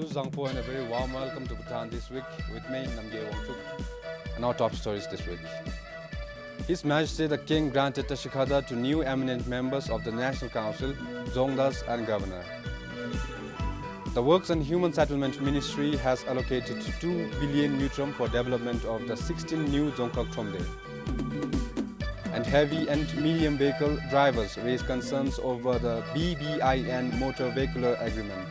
Zangpo and a very warm welcome to Bhutan This Week with me, Namgye Wangchuk, and our top stories this week. His Majesty the King granted Tashikada to new eminent members of the National Council, Zongdas and Governor. The Works and Human Settlement Ministry has allocated 2 billion Neutrum for development of the 16 new Dzongkhag Tromde. And heavy and medium vehicle drivers raise concerns over the BBIN motor vehicular agreement.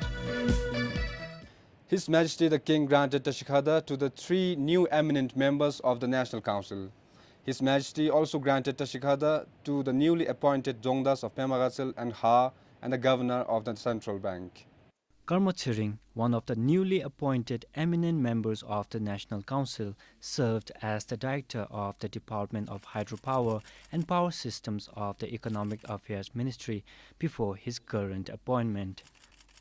His Majesty the King granted Tashikada to the 3 new eminent members of the National Council. His Majesty also granted Tashikada to the newly appointed Zongdas of Pemagasil and Ha and the Governor of the Central Bank. Karma Tsering, one of the newly appointed eminent members of the National Council, served as the Director of the Department of Hydropower and Power Systems of the Economic Affairs Ministry before his current appointment.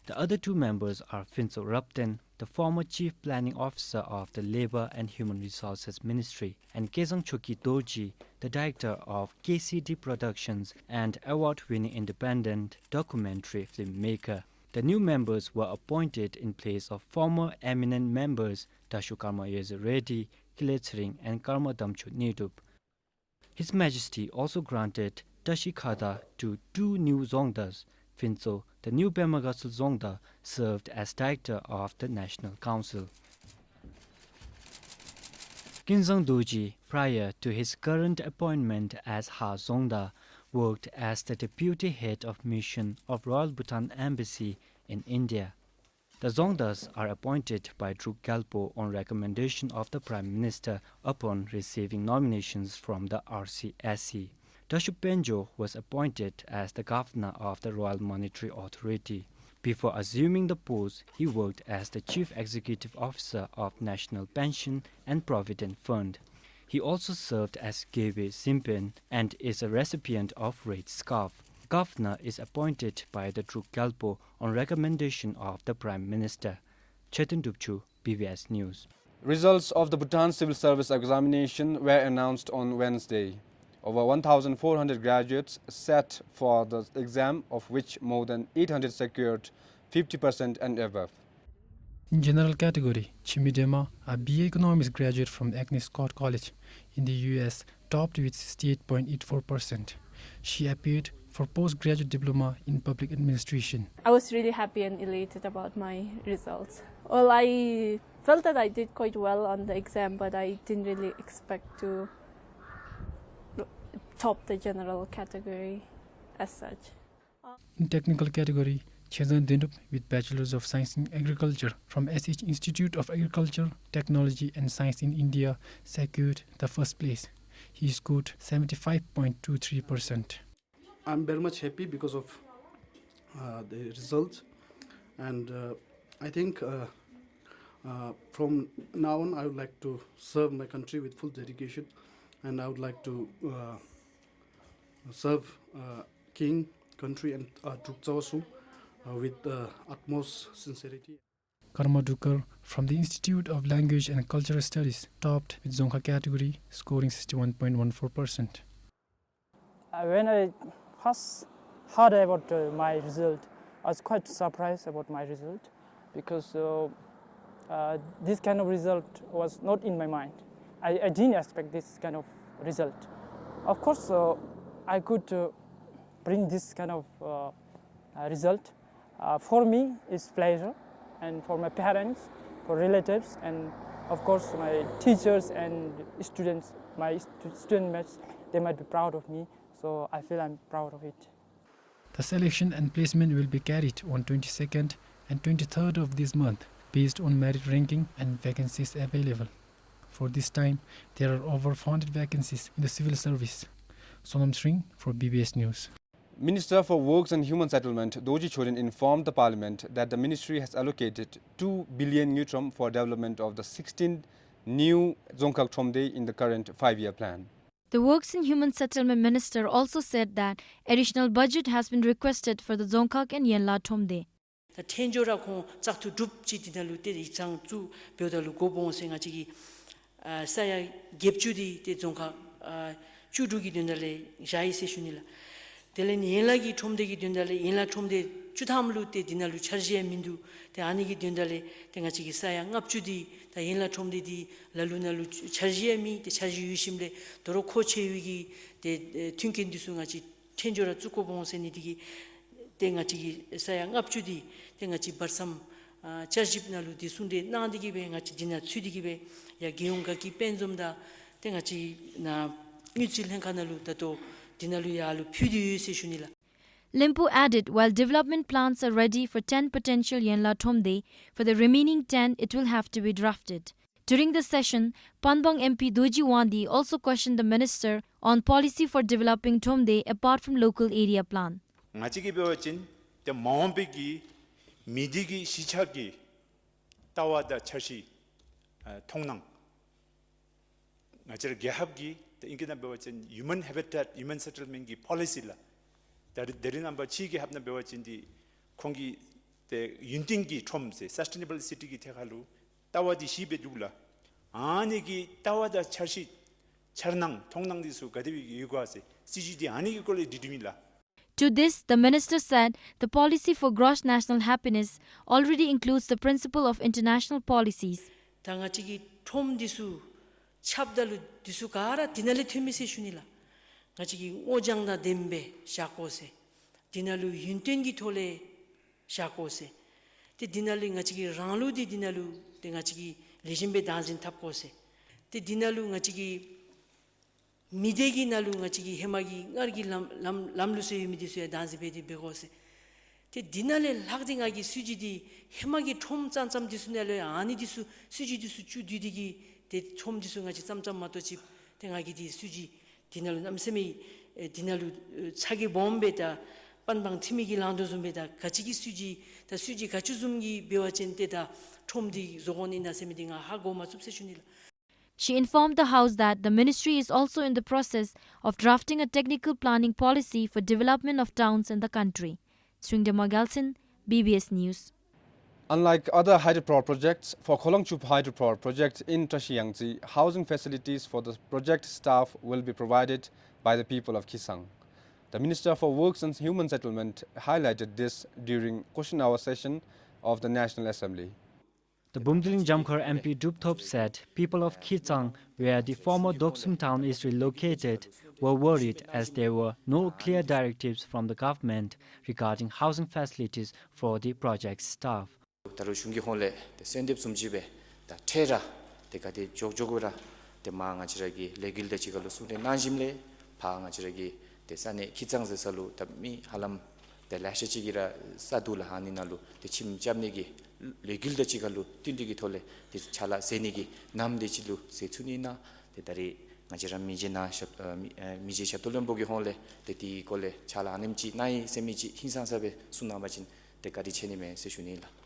The other 2 members are Finso Rapten, the former Chief Planning Officer of the Labour and Human Resources Ministry, and Kesang Choki Dorji, the Director of KCD Productions and award-winning independent documentary filmmaker. The new members were appointed in place of former eminent members Dashu Karma Yeze Reddy, Kiletsring, and Karma Damchut Nidup. His Majesty also granted Tashikada to 2 new Zongdas. Finso, the new Pemagasil Zongda, served as Director of the National Council. Kinzang Doji, prior to his current appointment as Ha Zongda, worked as the Deputy Head of Mission of Royal Bhutan Embassy in India. The Zongdas are appointed by Druk Gyalpo on recommendation of the Prime Minister upon receiving nominations from the RCSC. Dashu Penjo was appointed as the Governor of the Royal Monetary Authority. Before assuming the post, he worked as the Chief Executive Officer of National Pension and Provident Fund. He also served as Gewe Simpen and is a recipient of Red Scarf. Governor is appointed by the Druk Gyalpo on recommendation of the Prime Minister. Chetan Dupchu, BBS News. Results of the Bhutan Civil Service examination were announced on Wednesday. Over 1,400 graduates sat for the exam, of which more than 800 secured 50% and above. In general category, Chimidema, a BA Economics graduate from Agnes Scott College in the US, topped with 68.84%. She appeared for postgraduate diploma in public administration. I was really happy and elated about my results. Well, I felt that I did quite well on the exam, but I didn't really expect to top the general category as such. In technical category, Chezan Dindup with Bachelor's of Science in Agriculture from SH Institute of Agriculture, Technology and Science in India secured the first place. He scored 75.23%. I'm very much happy because of the results, and I think from now on I would like to serve my country with full dedication, and I would like to serve King, country and Druk Tsawasu with utmost sincerity. Karma Dukar from the Institute of Language and Cultural Studies topped with Dzongkha category, scoring 61.14%. When I first heard about my result, I was quite surprised about my result because this kind of result was not in my mind. I didn't expect this kind of result. Of course, I could bring this kind of result. For me, it's pleasure, and for my parents, for relatives, and of course my teachers and students, my student mates, they might be proud of me. So I feel I'm proud of it. The selection and placement will be carried on 22nd and 23rd of this month based on merit ranking and vacancies available. For this time, there are over 400 vacancies in the civil service. Sonam Sring for BBS News. Minister for Works and Human Settlement Doji Chorin informed the Parliament that the ministry has allocated 2 billion Neutrum for development of the 16 new Dzongkhag Tromde in the current 5-year plan. The Works and Human Settlement Minister also said that additional budget has been requested for the Dzongkhag and Yenla Tromde. The tenjora to dup chitinalu te ichang tu beodalu gobon senga chigi saya gepchudi te Dzongkhag chudugi dindale jai se shunila. Telen yenla gi tromde gi dindale yenla tromde 주담루 때 디날루 차지에 민두 때 아니기 된달래 땡가 지기 사야 납주디 다 yenla 톰디디 랄루날루 차지에미 때 차지 유심래 도로 코체위기 때 튕긴디숭아지 텐조라 쭈고 봉세니디기 땡가 지기 사야 납주디 땡가 지 버섬 차집날루 디순데 나디기 베가지 디나 취디기베 야 기용가기 뺀좀다 땡가 지나 뉴질 행카날루 다도 디날루 야루 퓨디 세슈닐라. Limpu added while development plans are ready for 10 potential Yenla Thomde, for the remaining 10 it will have to be drafted. During the session, Panbong MP Doji Wandi also questioned the minister on policy for developing Thomde apart from local area plan. 아직이 배워진 때 마음비기 미디기 시차기 따와다 차시 통낭 아직 개합기 인기나 배워진 human habitat human settlement기 policy라 Dari number chigi habna bewachindi kongi the yuntingi tromse sustainable city ki thekalu tawadi shibe jula anigi tawada chashi charnang tongnang disu gadibi yugase CGD anigi kole didumila. To this, the minister said the policy for gross national happiness already includes the principle of international policies. 당아치기 톰 디수 찹달루 디수 가라 디날레 템미세 슈닐라. 가지기 오장나 뎀베 샤코세 디날루 윤텐기 톨레 샤코세 테 디날리 가지기 랑루디 디날루 땡가지기 레짐베 단진 탑코세 테 디날루 가지기 미데기 날루 가지기 해마기 가르기 람루세 유미디스에 단지베디 베고세 테 디날레 락딩아기 수지디 해마기 톰 짠짬 디수넬레 아니 디수 수지 디수 주디디기 테톰 디수 가지 짬짬 마토지 땡아기디 수지 디날루 남세미 디날루 차기 bombe다 반방 팀이기 란도좀베다 가지기 수지 다 수지 같이 좀기 배워진 때다 톰디 조건이나 세미딩아 하고 마습세슈닐. She informed the House that the ministry is also in the process of drafting a technical planning policy for development of towns in the country. Swingdema Galson, BBS News. Unlike other hydropower projects, for Kholongchup hydropower project in Trashiyangzi, housing facilities for the project staff will be provided by the people of Kisang. The Minister for Works and Human Settlement highlighted this during question hour session of the National Assembly. The Bumdiling Jamkhar MP Dupthop said people of Kisang, where the former Doksum town is relocated, were worried as there were no clear directives from the government regarding housing facilities for the project staff. 다루 중기 혼래 센뎁 숨집에 다 테라 데가데 조조고라 데 마가지라기 레길데 지갈로 수데 난심레 파가지라기 데 산에 기장세살로 담미 할람 데 라시지기라 사둘 하니날로 데 침잡니기 레길데 지갈로 뛴디기 톨레 데 차라 세니기 남데지루 세투니나 데 다리 가지라 미제나 미제 샤톨렘보기 혼래 데티 콜레 차라 아님지 나이 세미지 흰상사베 수나마진 데가리 체니메 세슈닐라.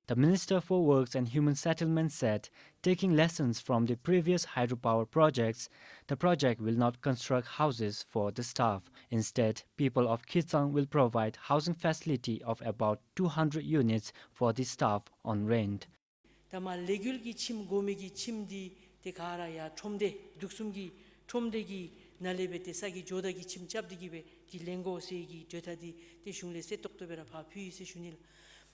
The Minister for Works and Human Settlement said, taking lessons from the previous hydropower projects, the project will not construct houses for the staff. Instead, people of Kisang will provide housing facility of about 200 units for the staff on rent. 다마 레귤기 침 고미기 침디 데가라야 톰데 둑숨기 톰데기 날레베테 사기 조다기 침 잡디기베 디 랭고세기 되타디 데슝레 세톡도베라 파피세 슈닐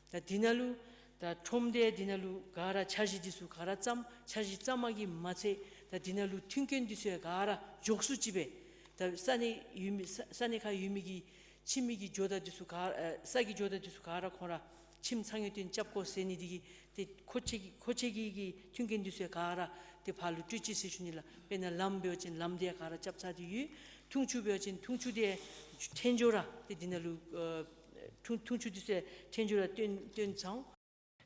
다 디날루 다 톰데 디날루 가라 차지디수 가라짬 차지짬하기 마체 다 디날루 튕켄디수에 가라 족수집에 다 산에가 유미기 침미기 조다디수 가 싸기 조다디수 가라 코라 침 상여된 잡고 세니디기 데 코체기기 튕켄디수에 가라 데 발루 쥐치세슈닐라 베나 람베어진 람디아 가라 잡사디 퉁추베어진 퉁추디에 텐조라 데 디날루 퉁추디수에 텐조라 뚠뚠창.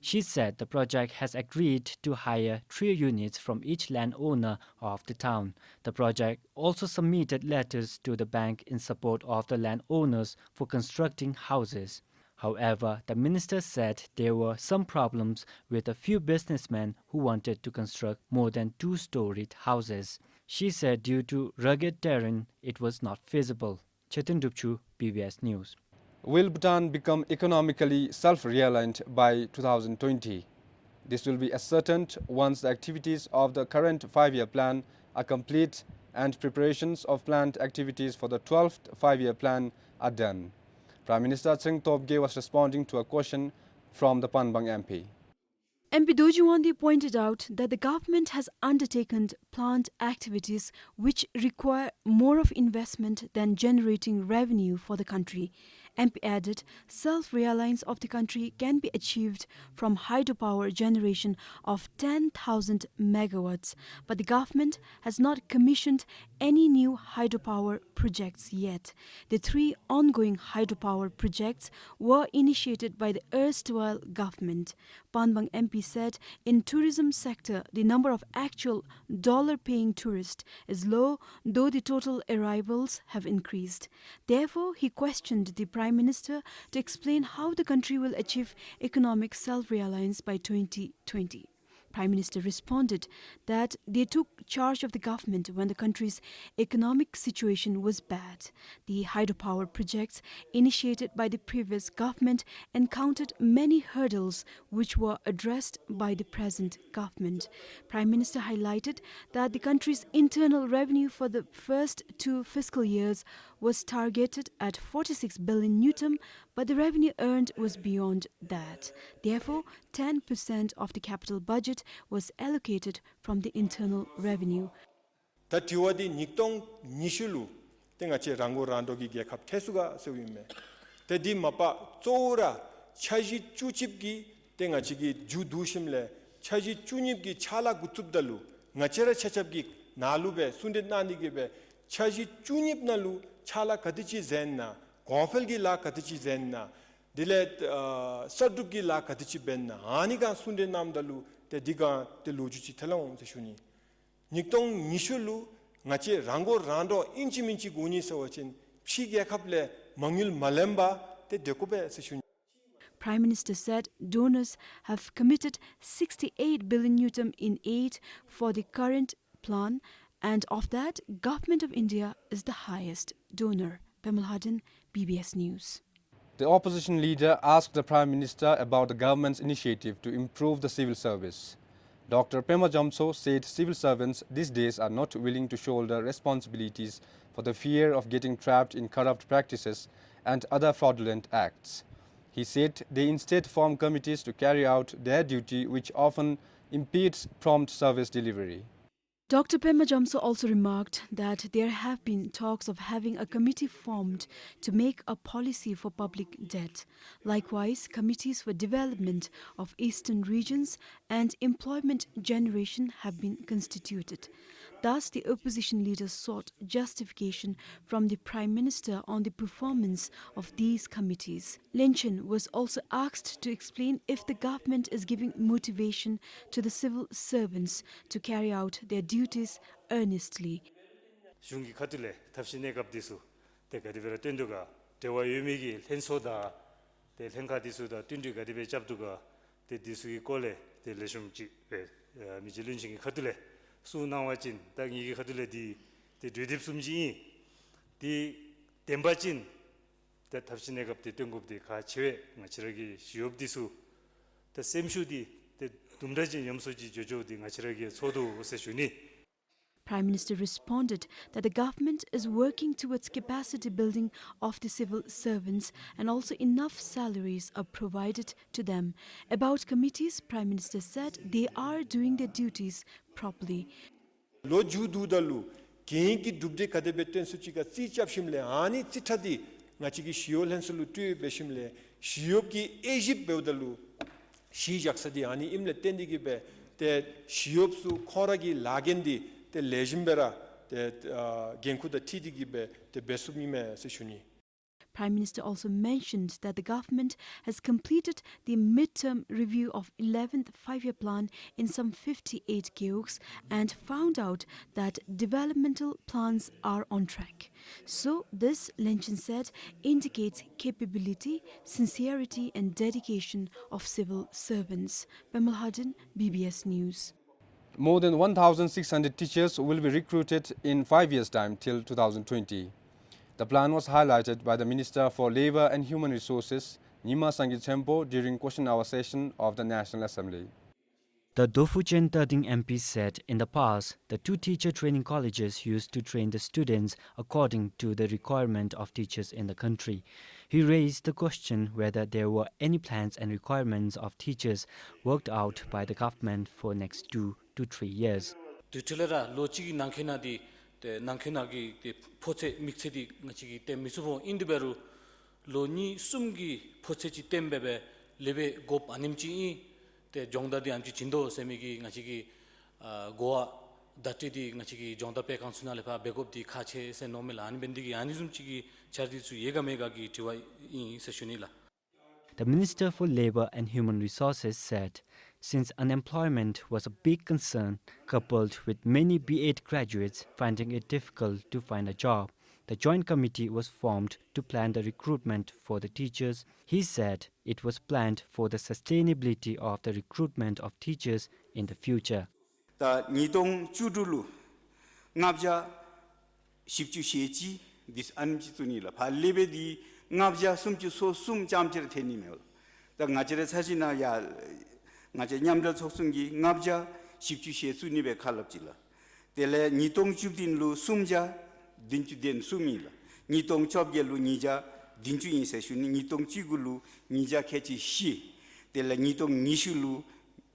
She said the project has agreed to hire 3 units from each landowner of the town. The project also submitted letters to the bank in support of the landowners for constructing houses. However, the minister said there were some problems with a few businessmen who wanted to construct more than 2-storied houses. She said due to rugged terrain, it was not feasible. Chetan Dupchu, BBS News. Will Bhutan become economically self-reliant by 2020? This will be ascertained once the activities of the current 5-year plan are complete and preparations of planned activities for the 12th 5-year plan are done. Prime Minister Cheng Tobge was responding to a question from the Panbang MP. MP Dojiwandi pointed out that the government has undertaken planned activities which require more of investment than generating revenue for the country. MP added, self-reliance of the country can be achieved from hydropower generation of 10,000 megawatts, but the government has not commissioned any new hydropower projects yet. The 3 ongoing hydropower projects were initiated by the erstwhile government. Panbang MP said in tourism sector, the number of actual dollar-paying tourists is low, though the total arrivals have increased. Therefore, he questioned the Prime Minister to explain how the country will achieve economic self-reliance by 2020. Prime Minister responded that they took charge of the government when the country's economic situation was bad. The hydropower projects initiated by the previous government encountered many hurdles which were addressed by the present government. Prime Minister highlighted that the country's internal revenue for the first 2 fiscal years was targeted at 46 billion Newton, but the revenue earned was beyond that. Therefore, 10% of the capital budget was allocated from the internal revenue. 다 디와디 닉동 니슐루 땡아체 랑고 란도기게 갑 태수가 세위메 대디 마빠 쪼라 차지 쭈집기 땡아치기 주두심레 차지 쭈닙기 차라 구투달루 나체라 차잡기 나루베 순데나니게베 차지 쭈닙날루 차라 가디치 젠나 고펠기 라 가디치 젠나 딜레 서두기 라 가디치 벤나 아니가 순데남달루 대디가 텔루주치 텔롱 세슈니 닉동 니슐루 나치 랑고 란도 인치민치 고니서워친 피게캅레 망일 말렘바 테 데코베 세슈니. Prime Minister said donors have committed 68 billion Newton in aid for the current plan, and of that, Government of India is the highest donor. Pemal Hadin, BBS News. The opposition leader asked the Prime Minister about the government's initiative to improve the civil service. Dr. Pema Jamso said civil servants these days are not willing to shoulder responsibilities for the fear of getting trapped in corrupt practices and other fraudulent acts. He said they instead form committees to carry out their duty, which often impedes prompt service delivery. Dr. Pema Jamso also remarked that there have been talks of having a committee formed to make a policy for public debt. Likewise, committees for development of eastern regions and employment generation have been constituted. Thus, the opposition leaders sought justification from the Prime Minister on the performance of these committees. Lenchen was also asked to explain if the government is giving motivation to the civil servants to carry out their duties earnestly. 중기 카들레 답신에 갑디수 대가디베라 뜬두가 대와 유미기 헨소다 대 헨카디수다 뜬두가 디베 잡두가 대 디수기 콜레 대 레shum지 미질린싱이 카들레 수나와진 딱 이게 카들레 디 르딥숨지 디 덴바진 대 답신에 갑디 뜬급디 가치회 마치르기 시옵디수 대 셈슈디 대 둠라진 염소지 조조디 마치르기 소도 오세슈니. Prime Minister responded that the government is working towards capacity building of the civil servants and also enough salaries are provided to them. About committees, Prime Minister said they are doing their duties properly. 로 주두달루 개인기 둡데 카데베텐 수치가 시잡심레 아니 치타디 나치기 시올헨슬루 뚜베심레 시옵기 에집 베우달루 시작사디 아니 임레 텐디기베 테 시옵수 코라기 라겐디 때 레짐베라 때 겐쿠다 티디기베 때 베수미메 세슈니. Prime Minister also mentioned that the government has completed the mid-term review of 11th five-year plan in some 58 geogs and found out that developmental plans are on track. So this, Lenchen said, indicates capability, sincerity and dedication of civil servants. Pemal Hadin, BBS News. More than 1,600 teachers will be recruited in 5 years' time till 2020. The plan was highlighted by the Minister for Labour and Human Resources, Nima Sangitsempo, during question hour session of the National Assembly. The Dofuchen Terding MP said in the past, the 2 teacher training colleges used to train the students according to the requirement of teachers in the country. He raised the question whether there were any plans and requirements of teachers worked out by the government for next 2 to 3 years. 뒤틀레라 로치기 난케나디 때 난케나기 때 포체 믹세디 나치기 때 미수보 인디베루 로니 숨기 포체지 템베베 레베 곱 아님지 때 정다디 안지 진도 세미기 나치기 고아 다티디 나치기 정다페 칸수나레파 베곱디 카체 세 노멜 안벤디기 아니숨치기 차디수 예가메가기 티와 이 세슈니라. The Minister for Labour and Human Resources said, since unemployment was a big concern, coupled with many B.Ed graduates finding it difficult to find a job, the Joint Committee was formed to plan the recruitment for the teachers. He said it was planned for the sustainability of the recruitment of teachers in the future. 다 니동 주둘루 납자 십주 시에지 this 안지tunila 발레베디 납자 숨주 소숨 잠지를 테니메 다 나제레 사진아 야 나제 냠절 속승기 납자 십주 시에 수니베 칼럽질라 텔레 니동 주딘루 숨자 딘주된 숨이라 니동 접겔루 니자 딘주인 세슈니 니동 지굴루 니자 캐치 시 텔레 니동 니슐루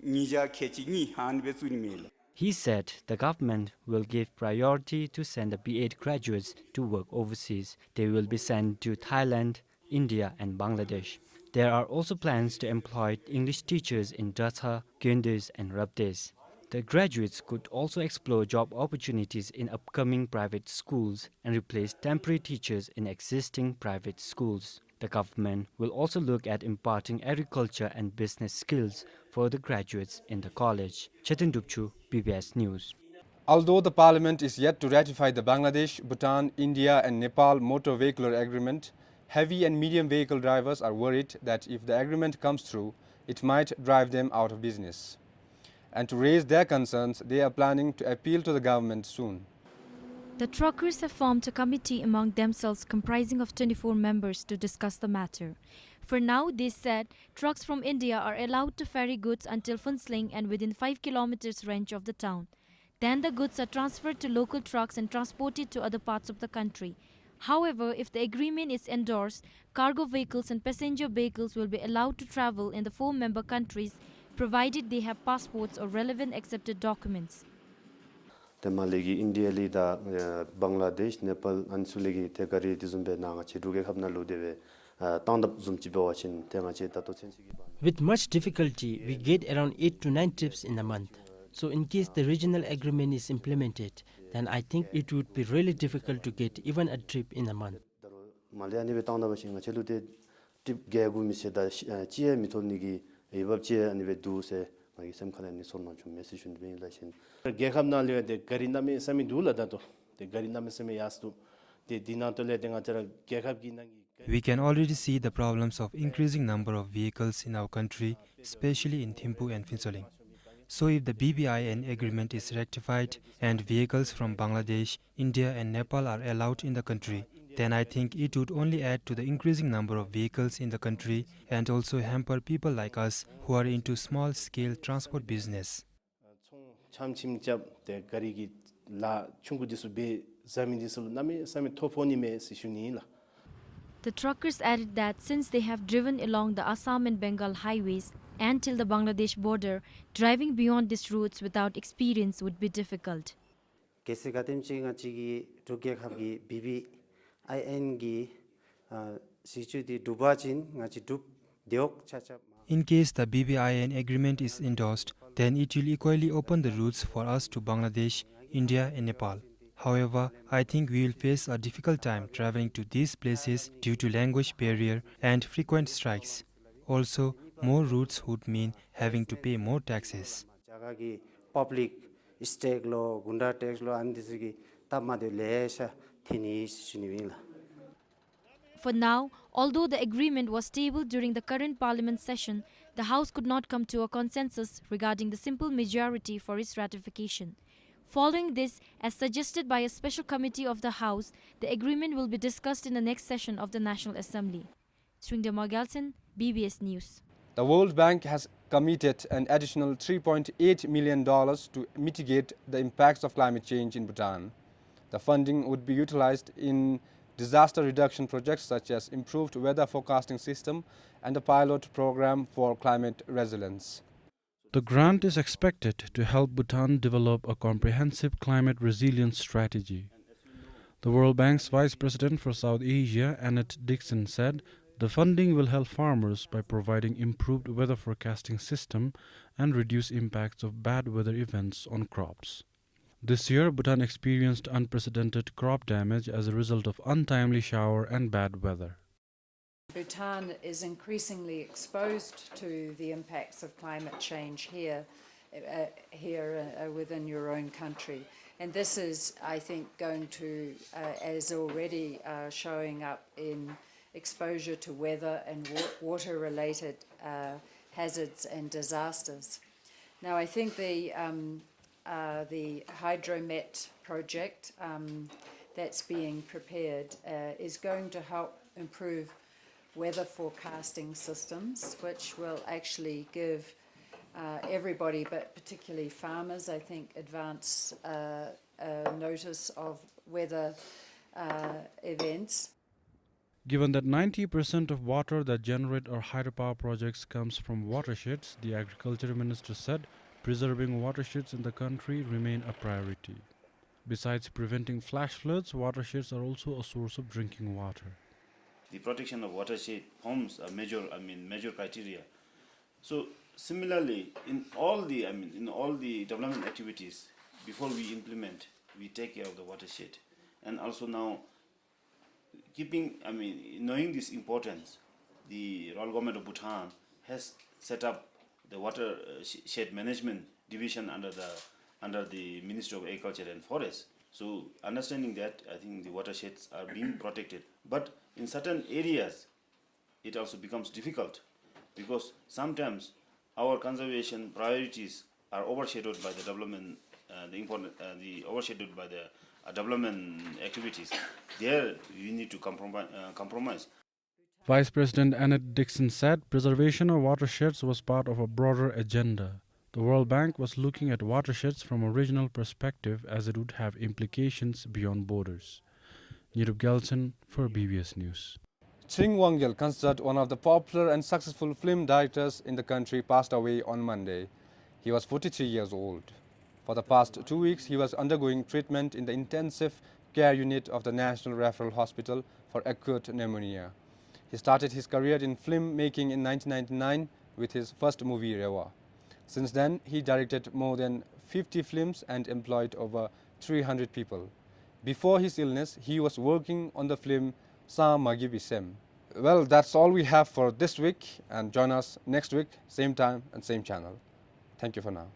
니자 캐치 니 한베 수니메라. He said the government will give priority to send the B.Ed graduates to work overseas. They will be sent to Thailand, India and Bangladesh. There are also plans to employ English teachers in Datha, Gyundis and Rabdes. The graduates could also explore job opportunities in upcoming private schools and replace temporary teachers in existing private schools. The government will also look at imparting agriculture and business skills for the graduates in the college. Chetan Dupchu, PBS News. Although the parliament is yet to ratify the Bangladesh, Bhutan, India and Nepal motor vehicular agreement, heavy and medium vehicle drivers are worried that if the agreement comes through, it might drive them out of business. And to raise their concerns, they are planning to appeal to the government soon. The truckers have formed a committee among themselves comprising of 24 members to discuss the matter. For now, they said trucks from India are allowed to ferry goods until Phunsling and within 5 kilometers range of the town. Then the goods are transferred to local trucks and transported to other parts of the country. However, if the agreement is endorsed, cargo vehicles and passenger vehicles will be allowed to travel in the 4 member countries provided they have passports or relevant accepted documents. Malegi India lida Bangladesh Nepal ansulegi tekari tizumbe nanga chiruge khapna ludeve tandap zumchibe wachin tengache tato chenchigi. With much difficulty, we get around 8 to 9 trips in a month. So in case the regional agreement is implemented, then I think it would be really difficult to get even a trip in a month. Malayani be tandap wachin chelude trip gegu miseda chie mitolnigi ibab chie anibe du se Some kind of message in the relation. Gehamna the Garinami Sami Dula dato, the Garinami Sami Yastu, the Dinatole Gehab. We can already see the problems of increasing number of vehicles in our country, especially in Thimphu and Phinsoling. So if the BBIN agreement is rectified and vehicles from Bangladesh, India and Nepal are allowed in the country, then I think it would only add to the increasing number of vehicles in the country and also hamper people like us who are into small-scale transport business. The truckers added that since they have driven along the Assam and Bengal highways and till the Bangladesh border, driving beyond these routes without experience would be difficult. In case the BBIN agreement is endorsed, then it will equally open the routes for us to Bangladesh, India and Nepal. However, I think we will face a difficult time traveling to these places due to language barrier and frequent strikes. Also, more routes would mean having to pay more taxes. Public stake law, gunda tax law, and this For now, although the agreement was tabled during the current parliament session, the House could not come to a consensus regarding the simple majority for its ratification. Following this, as suggested by a special committee of the House, the agreement will be discussed in the next session of the National Assembly. Swingde Morgelson, BBS News. The World Bank has committed an additional $3.8 million to mitigate the impacts of climate change in Bhutan. The funding would be utilized in disaster reduction projects such as improved weather forecasting system and a pilot program for climate resilience. The grant is expected to help Bhutan develop a comprehensive climate resilience strategy. The World Bank's Vice President for South Asia, Annette Dixon, said the funding will help farmers by providing improved weather forecasting system and reduce impacts of bad weather events on crops. This year, Bhutan experienced unprecedented crop damage as a result of untimely shower and bad weather. Bhutan is increasingly exposed to the impacts of climate change here within your own country. And this is, I think, going to, as already showing up in exposure to weather and water-related hazards and disasters. Now, I think the hydromet project that's being prepared is going to help improve weather forecasting systems, which will actually give everybody, but particularly farmers, I think, advance notice of weather events. Given that 90% of water that generate our hydropower projects comes from watersheds, the Agriculture Minister said preserving watersheds in the country remain a priority. Besides preventing flash floods, watersheds are also a source of drinking water. The protection of watershed forms a major criteria. So similarly, in all the development activities, before we implement, we take care of the watershed, and also now knowing this importance, the Royal Government of Bhutan has set up the watershed management division under the Ministry of Agriculture and Forest. So understanding that, I think the watersheds are being protected. But in certain areas, it also becomes difficult because sometimes our conservation priorities are overshadowed by the development, overshadowed by the development activities. There, we need to compromise. Vice President Annette Dixon said preservation of watersheds was part of a broader agenda. The World Bank was looking at watersheds from a regional perspective as it would have implications beyond borders. Nirup Gelson for BBS News. Ching Wangyal, considered one of the popular and successful film directors in the country, passed away on Monday. He was 43 years old. For the past 2 weeks, he was undergoing treatment in the intensive care unit of the National Referral Hospital for acute pneumonia. He started his career in film making in 1999 with his first movie, Rewa. Since then, he directed more than 50 films and employed over 300 people. Before his illness, he was working on the film Sa Magi Bisem. Well, that's all we have for this week, and join us next week, same time and same channel. Thank you for now.